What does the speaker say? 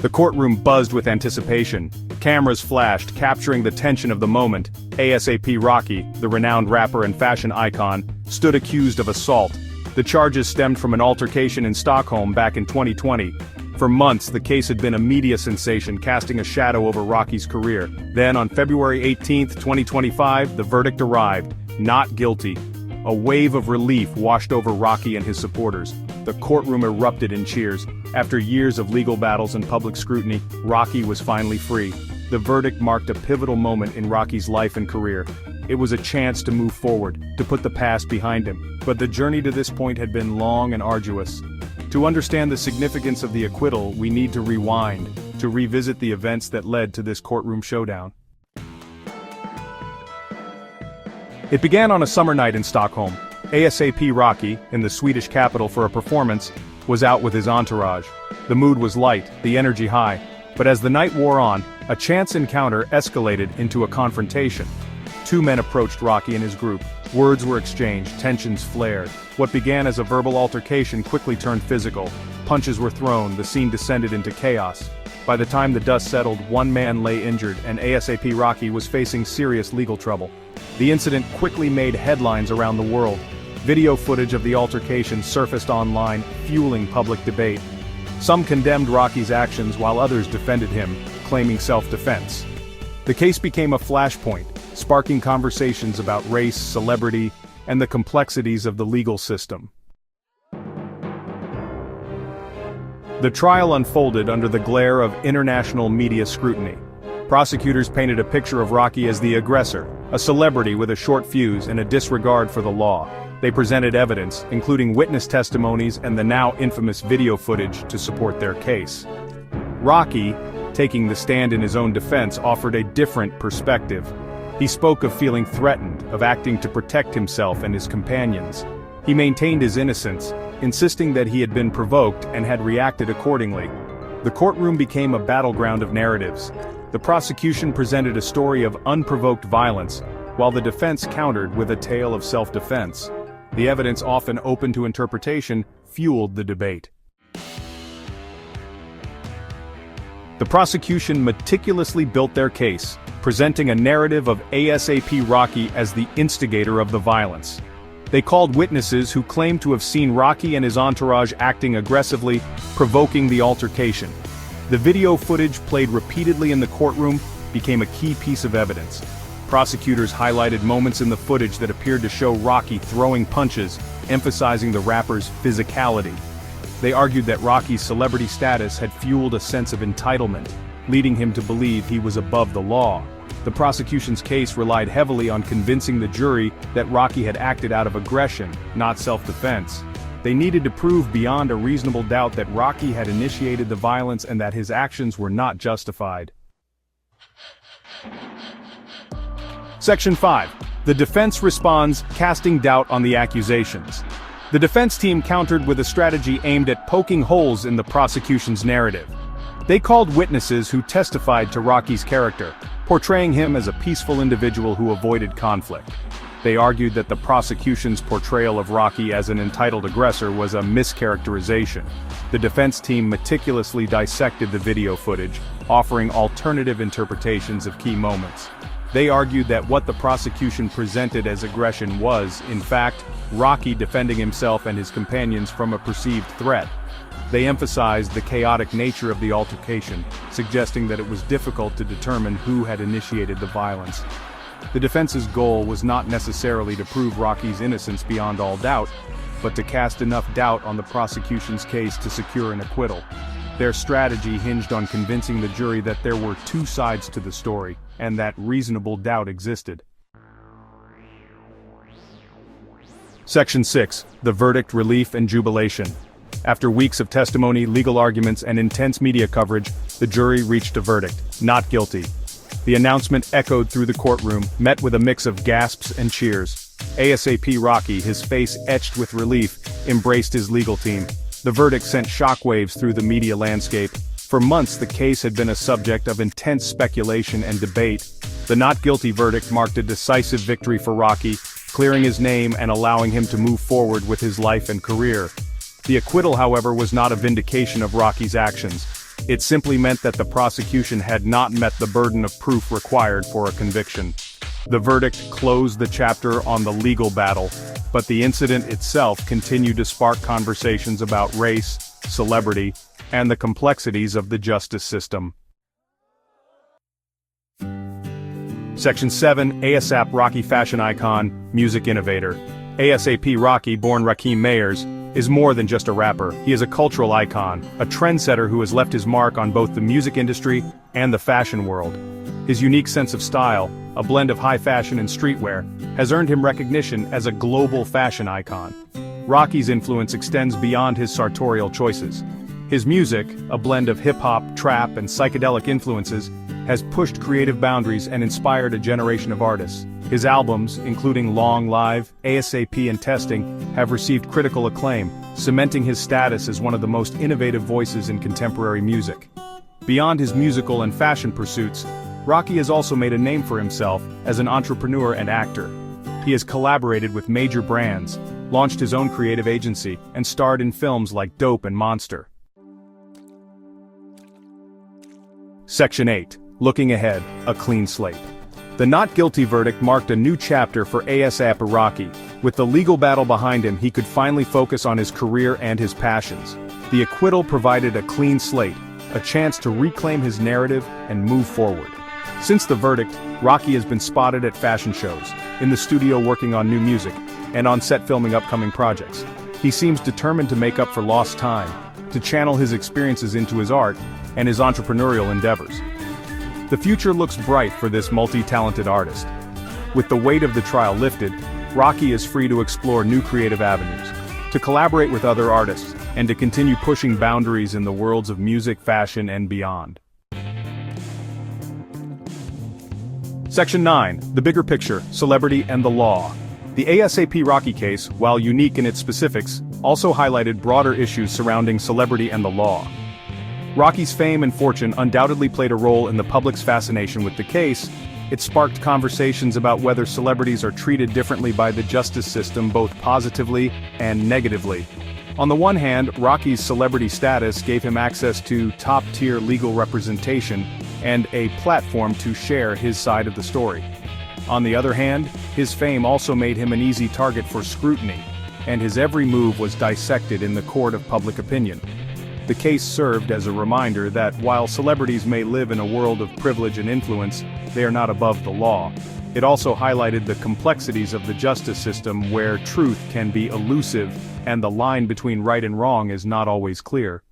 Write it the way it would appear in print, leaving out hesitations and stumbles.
The courtroom buzzed with anticipation. Cameras flashed, capturing the tension of the moment. ASAP Rocky, the renowned rapper and fashion icon, stood accused of assault. The charges stemmed from an altercation in Stockholm back in 2020. For months, the case had been a media sensation, casting a shadow over Rocky's career. Then, on February 18, 2025, the verdict arrived: not guilty. A wave of relief washed over Rocky and his supporters. The courtroom erupted in cheers. After years of legal battles and public scrutiny, Rocky was finally free. The verdict marked a pivotal moment in Rocky's life and career. It was a chance to move forward, to put the past behind him. But the journey to this point had been long and arduous. To understand the significance of the acquittal, we need to rewind, to revisit the events that led to this courtroom showdown. It began on a summer night in Stockholm. ASAP Rocky, in the Swedish capital for a performance, was out with his entourage. The mood was light, the energy high. But as the night wore on, a chance encounter escalated into a confrontation. Two men approached Rocky and his group. Words were exchanged, tensions flared. What began as a verbal altercation quickly turned physical. Punches were thrown, the scene descended into chaos. By the time the dust settled, one man lay injured, and ASAP Rocky was facing serious legal trouble. The incident quickly made headlines around the world. Video footage of the altercation surfaced online, fueling public debate. Some condemned Rocky's actions while others defended him, claiming self-defense. The case became a flashpoint, sparking conversations about race, celebrity, and the complexities of the legal system. The trial unfolded under the glare of international media scrutiny. Prosecutors painted a picture of Rocky as the aggressor, a celebrity with a short fuse and a disregard for the law. They presented evidence, including witness testimonies and the now infamous video footage, to support their case. Rocky, taking the stand in his own defense, offered a different perspective. He spoke of feeling threatened, of acting to protect himself and his companions. He maintained his innocence, insisting that he had been provoked and had reacted accordingly. The courtroom became a battleground of narratives. The prosecution presented a story of unprovoked violence, while the defense countered with a tale of self-defense. The evidence, often open to interpretation, fueled the debate. The prosecution meticulously built their case, presenting a narrative of ASAP Rocky as the instigator of the violence. They called witnesses who claimed to have seen Rocky and his entourage acting aggressively, provoking the altercation. The video footage, played repeatedly in the courtroom, became a key piece of evidence. Prosecutors highlighted moments in the footage that appeared to show Rocky throwing punches, emphasizing the rapper's physicality. They argued that Rocky's celebrity status had fueled a sense of entitlement, leading him to believe he was above the law. The prosecution's case relied heavily on convincing the jury that Rocky had acted out of aggression, not self-defense. They needed to prove beyond a reasonable doubt that Rocky had initiated the violence and that his actions were not justified. Section 5. The defense responds, casting doubt on the accusations. The defense team countered with a strategy aimed at poking holes in the prosecution's narrative. They called witnesses who testified to Rocky's character, portraying him as a peaceful individual who avoided conflict. They argued that the prosecution's portrayal of Rocky as an entitled aggressor was a mischaracterization. The defense team meticulously dissected the video footage, offering alternative interpretations of key moments. They argued that what the prosecution presented as aggression was, in fact, Rocky defending himself and his companions from a perceived threat. They emphasized the chaotic nature of the altercation, suggesting that it was difficult to determine who had initiated the violence. The defense's goal was not necessarily to prove Rocky's innocence beyond all doubt, but to cast enough doubt on the prosecution's case to secure an acquittal. Their strategy hinged on convincing the jury that there were two sides to the story, and that reasonable doubt existed. Section 6. The verdict, relief, and jubilation. After weeks of testimony, legal arguments, and intense media coverage, the jury reached a verdict: not guilty. The announcement echoed through the courtroom, met with a mix of gasps and cheers. ASAP Rocky, his face etched with relief, embraced his legal team. The verdict sent shockwaves through the media landscape. For months, the case had been a subject of intense speculation and debate. The not guilty verdict marked a decisive victory for Rocky, clearing his name and allowing him to move forward with his life and career. The acquittal, however, was not a vindication of Rocky's actions. It simply meant that the prosecution had not met the burden of proof required for a conviction. The verdict closed the chapter on the legal battle, but the incident itself continued to spark conversations about race, celebrity, and the complexities of the justice system. Section 7. ASAP Rocky fashion icon, music innovator. ASAP Rocky, born Rakim Mayers, is more than just a rapper. He is a cultural icon, a trendsetter who has left his mark on both the music industry and the fashion world. His unique sense of style, a blend of high fashion and streetwear, has earned him recognition as a global fashion icon. Rocky's influence extends beyond his sartorial choices. His music, a blend of hip-hop, trap, and psychedelic influences, has pushed creative boundaries and inspired a generation of artists. His albums, including Long Live, ASAP and Testing, have received critical acclaim, cementing his status as one of the most innovative voices in contemporary music. Beyond his musical and fashion pursuits, Rocky has also made a name for himself as an entrepreneur and actor. He has collaborated with major brands, launched his own creative agency, and starred in films like Dope and Monster. Section 8. Looking ahead, a clean slate. The not guilty verdict marked a new chapter for ASAP Rocky. With the legal battle behind him, he could finally focus on his career and his passions. The acquittal provided a clean slate, a chance to reclaim his narrative and move forward. Since the verdict, Rocky has been spotted at fashion shows, in the studio working on new music, and on set filming upcoming projects. He seems determined to make up for lost time, to channel his experiences into his art and his entrepreneurial endeavors. The future looks bright for this multi-talented artist. With the weight of the trial lifted, Rocky is free to explore new creative avenues, to collaborate with other artists, and to continue pushing boundaries in the worlds of music, fashion, and beyond. Section 9. The bigger picture, celebrity and the law. The ASAP Rocky case, while unique in its specifics, also highlighted broader issues surrounding celebrity and the law. Rocky's fame and fortune undoubtedly played a role in the public's fascination with the case. It sparked conversations about whether celebrities are treated differently by the justice system, both positively and negatively. On the one hand, Rocky's celebrity status gave him access to top-tier legal representation and a platform to share his side of the story. On the other hand, his fame also made him an easy target for scrutiny, and his every move was dissected in the court of public opinion. The case served as a reminder that while celebrities may live in a world of privilege and influence, they are not above the law. It also highlighted the complexities of the justice system, where truth can be elusive and the line between right and wrong is not always clear.